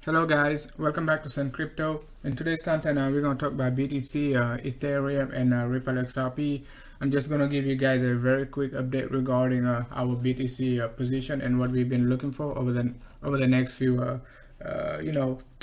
Hello guys, welcome back to Sun Crypto. In today's content, we're going to talk about BTC, Ethereum, and Ripple XRP. I'm just going to give you guys a very quick update regarding our BTC position and what we've been looking for over the next few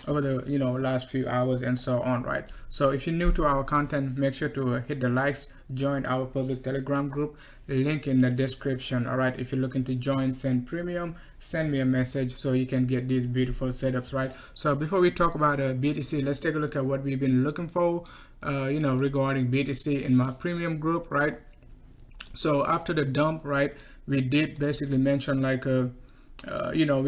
over the last few hours and so on, right? So if you're new to our content, make sure to hit the likes, join our public Telegram group, link in the description. All right, if you're looking to join Send Premium, send me a message so you can get these beautiful setups, right? So before we talk about BTC, let's take a look at what we've been looking for regarding BTC in my premium group, right? So after the dump, right, we did basically mention like we're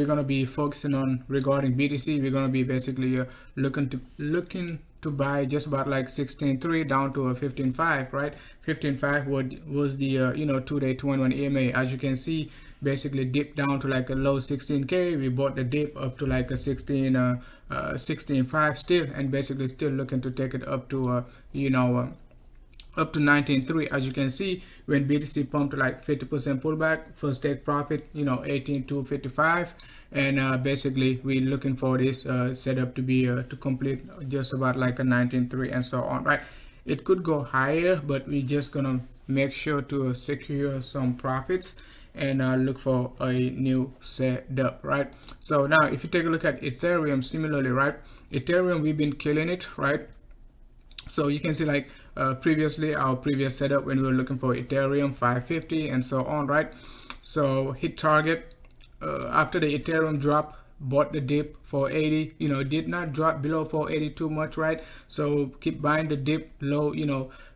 gonna be focusing on regarding BTC. We're gonna be basically looking to buy just about like 16.3 down to a 15.5, right? 15.5 was the 2-day 21 EMA. As you can see, basically dipped down to like a low 16k. We bought the dip up to like a 16.5 still, and basically still looking to take it up to up to 19.3. As you can see, when BTC pumped like 50% pullback, first take profit 18,255, and basically we're looking for this setup to be to complete just about like a 19.3 and so on, right? It could go higher, but we're just gonna make sure to secure some profits and look for a new setup, right? So now if you take a look at Ethereum, similarly, right? Ethereum, we've been killing it, right? So you can see like previously our previous setup when we were looking for Ethereum 550 and so on, right? So hit target after the Ethereum drop, bought the dip for 80, did not drop below 480 too much, right? So keep buying the dip low,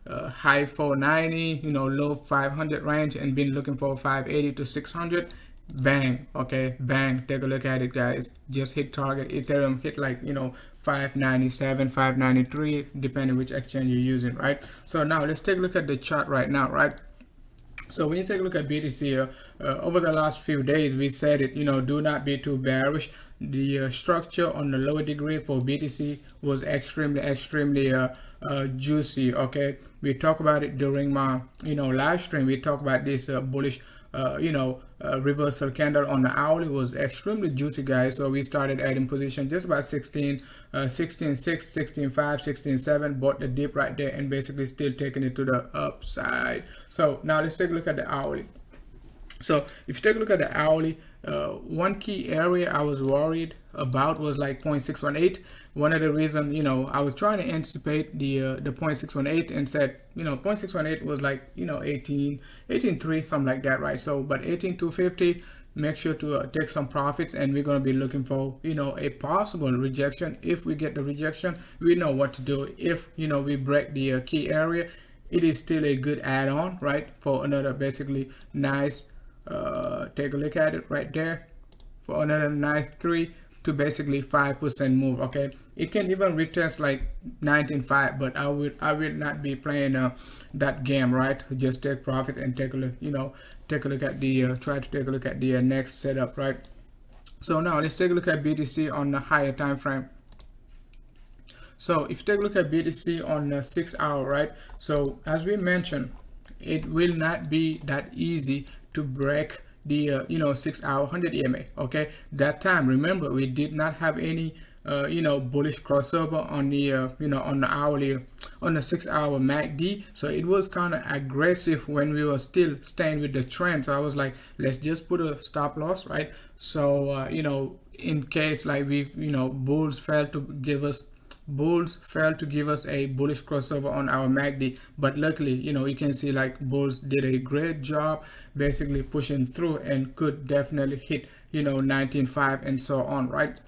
high 490, low 500 range, and been looking for 580 to 600. Bang, okay, bang, take a look at it, guys. Just hit target. Ethereum hit like 597, 593, depending which exchange you're using, right? So now let's take a look at the chart right now, right? So when you take a look at BTC over the last few days, we said it, do not be too bearish. The structure on the lower degree for BTC was extremely juicy. Okay, we talked about it during my live stream. We talked about this bullish reversal candle on the hourly was extremely juicy, guys. So we started adding position just about 16 16 6 16 5 16 7, bought the dip right there and basically still taking it to the upside. So now let's take a look at the hourly. So if you take a look at the hourly, one key area I was worried about was like 0.618. One of the reasons, I was trying to anticipate the 0.618 and said, 0.618 was like, 18.3, something like that, right? So, but 18.250, make sure to take some profits, and we're going to be looking for, a possible rejection. If we get the rejection, we know what to do. If, we break the key area, it is still a good add-on, right? For another basically nice, take a look at it right there, for another nice 3 to basically 5% move. Okay, it can even retest like 19.5, but I will not be playing that game, right? Just take profit and take a look, take a look at the try to take a look at the next setup, right? So now let's take a look at BTC on the higher time frame. So if you take a look at BTC on the 6 hour, right? So as we mentioned, it will not be that easy to break the 6 hour 100 EMA. Okay, that time, remember, we did not have any bullish crossover on the on the hourly, on the 6 hour MACD. So it was kind of aggressive when we were still staying with the trend. So I was like, let's just put a stop loss, right? So in case like we bulls failed to give us a bullish crossover on our MACD, but luckily you can see like bulls did a great job basically pushing through and could definitely hit 19.5 and so on, right?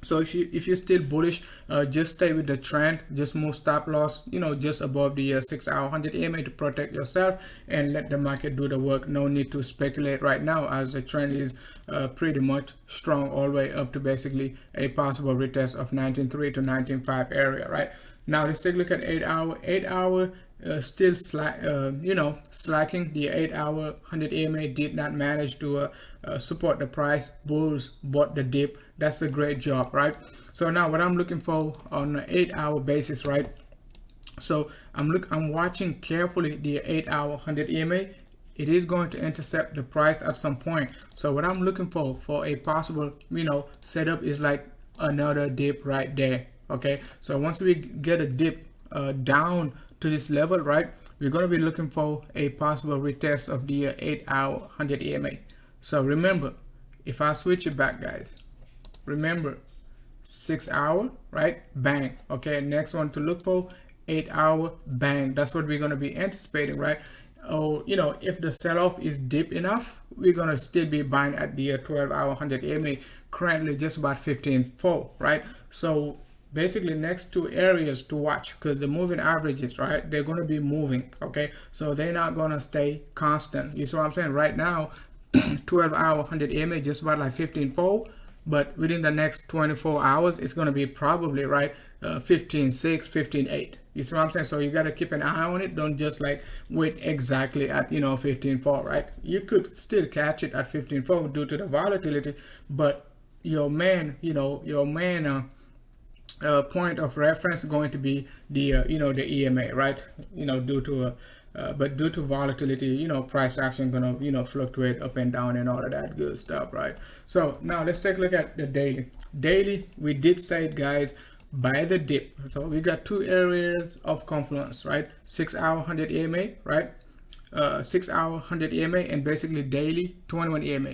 So if you're still bullish, just stay with the trend, just move stop loss just above the 6 hour 100 EMA to protect yourself and let the market do the work. No need to speculate right now, as the trend is pretty much strong all the way up to basically a possible retest of 19.3 to 19.5 area, right? Now let's take a look at 8 hour. Still slacking. The 8 hour 100 EMA did not manage to support the price. Bulls bought the dip. That's a great job, right? So now what I'm looking for on an 8 hour basis, right? So I'm watching carefully the 8 hour 100 EMA. It is going to intercept the price at some point. So what I'm looking for a possible setup is like another dip right there. Okay, so once we get a dip down to this level, right, we're going to be looking for a possible retest of the 8-hour 100 EMA. So remember, if I switch it back, guys, remember 6 hour, right, bang. Okay, next one to look for, 8 hour, bang. That's what we're going to be anticipating, right? Oh, you know, if the sell-off is deep enough, we're going to still be buying at the 12-hour 100 EMA, currently just about 15.4, right? So basically next two areas to watch, because the moving averages, right, they're going to be moving. Okay, so they're not going to stay constant. You see what I'm saying? Right now 12-hour 100 EMA just about like 15.4, but within the next 24 hours it's going to be probably, right, 15.6, 15.8. You see what I'm saying? So you got to keep an eye on it. Don't just like wait exactly at, you know, 15.4, right? You could still catch it at 15.4 due to the volatility, but your main, you know, your main point of reference is going to be the you know, the EMA, right? You know, due to but due to volatility, you know, price action gonna, you know, fluctuate up and down and all of that good stuff, right? So now let's take a look at the daily. Daily, we did say it, guys, by the dip. So we got two areas of confluence, right? 6-hour 100 EMA, right? 6-hour 100 EMA, and basically daily 21 EMA.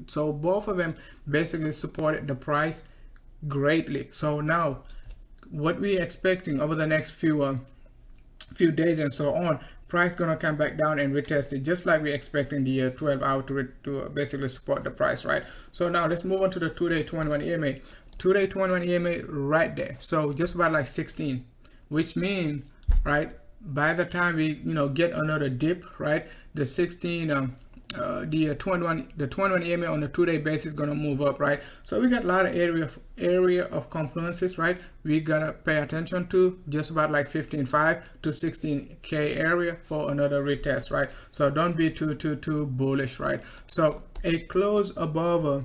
So both of them basically supported the price greatly. So now what we're expecting over the next few days and so on, price gonna come back down and retest it, just like we're expecting the 12-hour to basically support the price, right? So now let's move on to the 2-day 21 EMA. 2-day 21 EMA right there, so just about like 16, which means, right, by the time we, you know, get another dip, right, the 16 the 21 EMA on the 2-day basis is gonna move up, right? So we got a lot of area of confluences, right? We gotta pay attention to just about like 15.5 to 16K area for another retest, right? So don't be too bullish, right? So a close above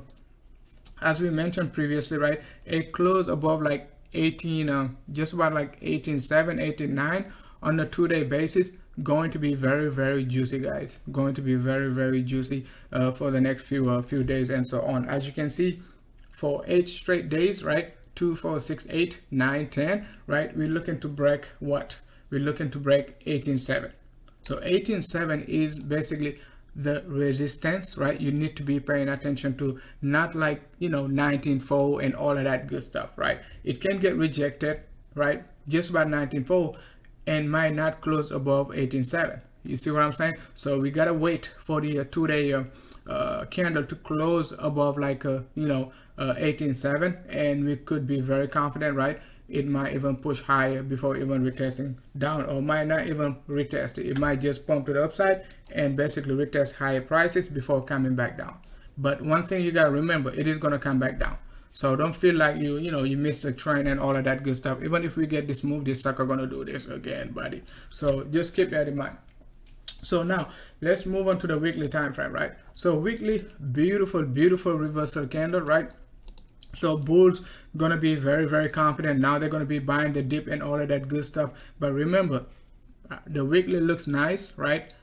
as we mentioned previously, right, a close above like 18 just about like 18.7, 18.9 on the 2-day basis, going to be very juicy, guys. Going to be very juicy for the next few days and so on. As you can see, for 8 straight days, right, 2, 4, 6, 8, 9, 10, right, we're looking to break what? We're looking to break 18.7. So 18.7 is basically the resistance, right? You need to be paying attention to, not like, you know, 19.4 and all of that good stuff, right? It can get rejected, right, just about 19.4 and might not close above 18.7. You see what I'm saying? So we gotta wait for the 2-day candle to close above like you know, 18.7, and we could be very confident, right? It might even push higher before even retesting down, or might not even retest it. It might just pump to the upside and basically retest higher prices before coming back down. But one thing you gotta remember, it is gonna come back down. So don't feel like you know, you missed a train and all of that good stuff. Even if we get this move, this sucker gonna do this again, buddy. So just keep that in mind. So now let's move on to the weekly time frame, right? So weekly, beautiful reversal candle, right? So bulls gonna be very confident. Now they're gonna be buying the dip and all of that good stuff. But remember, the weekly looks nice, right?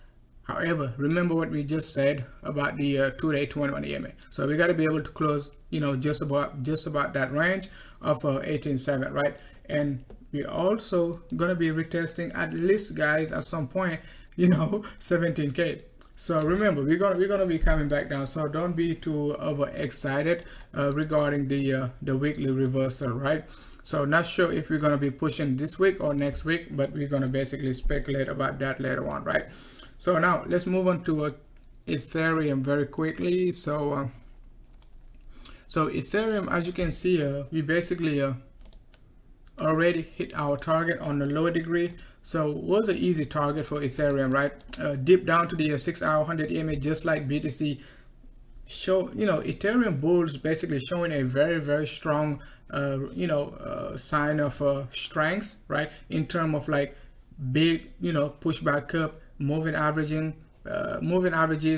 However, remember what we just said about the 2-day 21 EMA. So we got to be able to close, you know, just about that range of 18.7, right? And we're also gonna be retesting at least, guys, at some point, you know, 17K. So remember, we're gonna be coming back down. So don't be too overexcited regarding the weekly reversal, right? So not sure if we're gonna be pushing this week or next week, but we're gonna basically speculate about that later on, right? So now let's move on to Ethereum very quickly. So Ethereum, as you can see, we basically already hit our target on the lower degree. So it was an easy target for Ethereum, right? Dip down to the 6-hour 100 EMA, just like BTC. Show, you know, Ethereum bulls basically showing a very strong you know, sign of strength, right, in terms of like big, you know, pushback up. Moving averages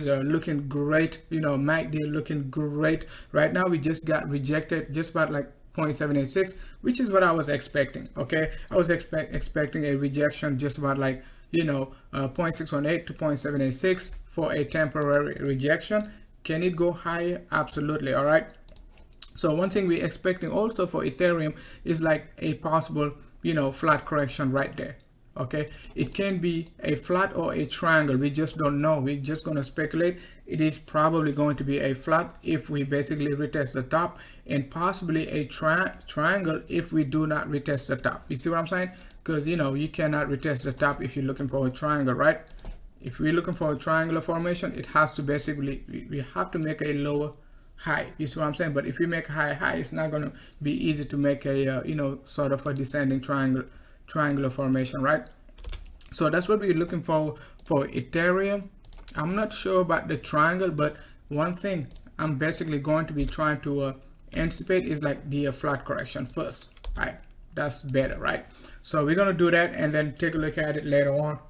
are looking great, you know. MACD looking great. Right now we just got rejected just about like 0.786, which is what I was expecting. Okay, I was expecting a rejection just about like, you know, 0.618 to 0.786 for a temporary rejection. Can it go higher? Absolutely. All right, So one thing we're expecting also for Ethereum is like a possible, flat correction right there. Okay, it can be a flat or a triangle. We just don't know. We're just going to speculate. It is probably going to be a flat if we basically retest the top, and possibly a triangle if we do not retest the top. You see what I'm saying? Because you cannot retest the top if you're looking for a triangle, right? If we're looking for a triangular formation, it has to basically, we have to make a lower high. You see what I'm saying? But if we make a high, it's not going to be easy to make a sort of a descending triangular formation, right? So that's what we're looking for Ethereum. I'm not sure about the triangle, but one thing I'm basically going to be trying to anticipate is like the flat correction first, right? That's better, right? So we're going to do that and then take a look at it later on,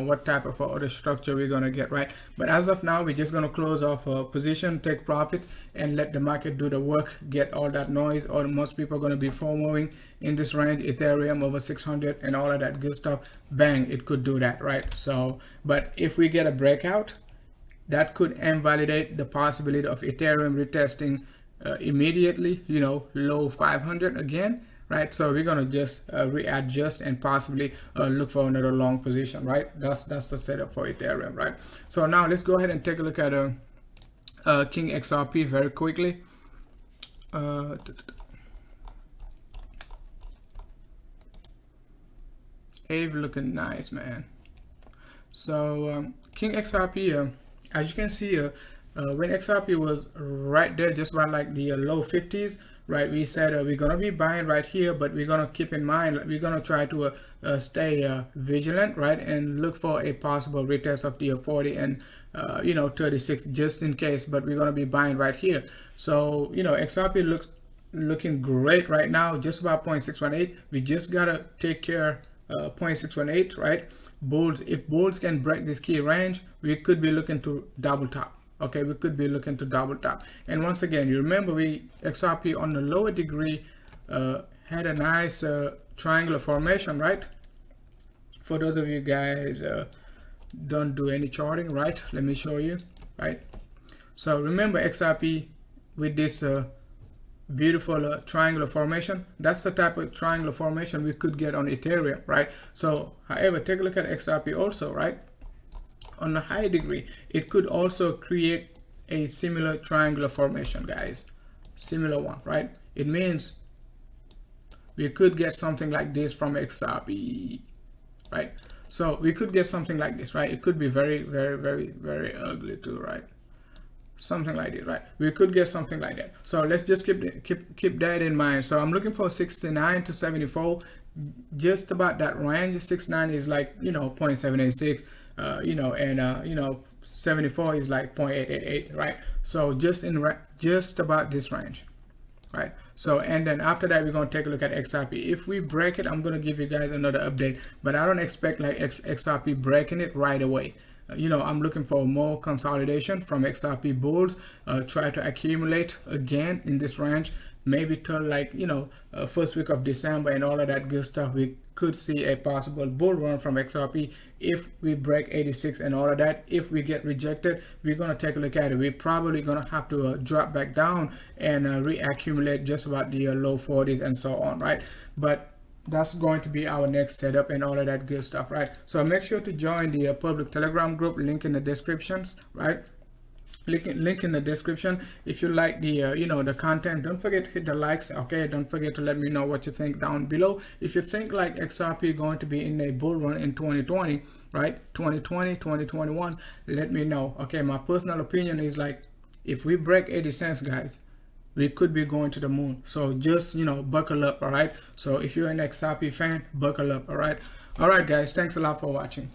what type of other structure we're going to get, right? But as of now, we're just going to close off a position, take profits, and let the market do the work, get all that noise. Or most people are going to be FOMOing in this range, Ethereum over 600 and all of that good stuff. Bang, it could do that, right? So, but if we get a breakout, that could invalidate the possibility of Ethereum retesting immediately, low 500 again. Right, so we're gonna just readjust and possibly look for another long position, right? That's the setup for Ethereum, right? So now let's go ahead and take a look at King XRP very quickly. Ave looking nice, man. So King XRP, as you can see, when XRP was right there, just about like the low 50s. Right, we said we're gonna be buying right here, but we're gonna keep in mind we're gonna try to stay vigilant, right, and look for a possible retest of the 40 and 36 just in case. But we're gonna be buying right here. So XRP looking great right now, just about 0.618. We just gotta take care 0.618, right? Bulls, if bulls can break this key range, we could be looking to double top. Okay, we could be looking to double top. And once again, you remember XRP on the lower degree had a nice triangular formation, right? For those of you guys don't do any charting, right? Let me show you, right? So remember XRP with this beautiful triangular formation. That's the type of triangular formation we could get on Ethereum, right? So however, take a look at XRP also, right? On a high degree, it could also create a similar triangular formation, guys. Similar one, right? It means we could get something like this from XRP, right? So we could get something like this, right? It could be very, very, very, very ugly too, right? Something like this, right? We could get something like that. So let's just keep that in mind. So I'm looking for 69 to 74, just about that range. 69 is like 0.786. 74 is like 0.888, right? So just about this range, right? So and then after that, we're going to take a look at XRP. If we break it, I'm going to give you guys another update, but I don't expect like XRP breaking it right away. I'm looking for more consolidation from XRP bulls, try to accumulate again in this range, maybe till like first week of December and all of that good stuff. We could see a possible bull run from XRP if we break 86 and all of that. If we get rejected, we're going to take a look at it. We're probably going to have to drop back down and reaccumulate just about the low 40s and so on, right? But that's going to be our next setup and all of that good stuff, right? So make sure to join the public Telegram group, link in the descriptions, right? Link in the description. If you like the the content, don't forget to hit the likes. Okay, don't forget to let me know what you think down below. If you think like XRP going to be in a bull run in 2020, right, 2020, 2021, let me know. Okay, my personal opinion is like, if we break 80 cents, guys, we could be going to the moon. So just buckle up. All right, so if you're an XRP fan, buckle up. All right, guys, thanks a lot for watching.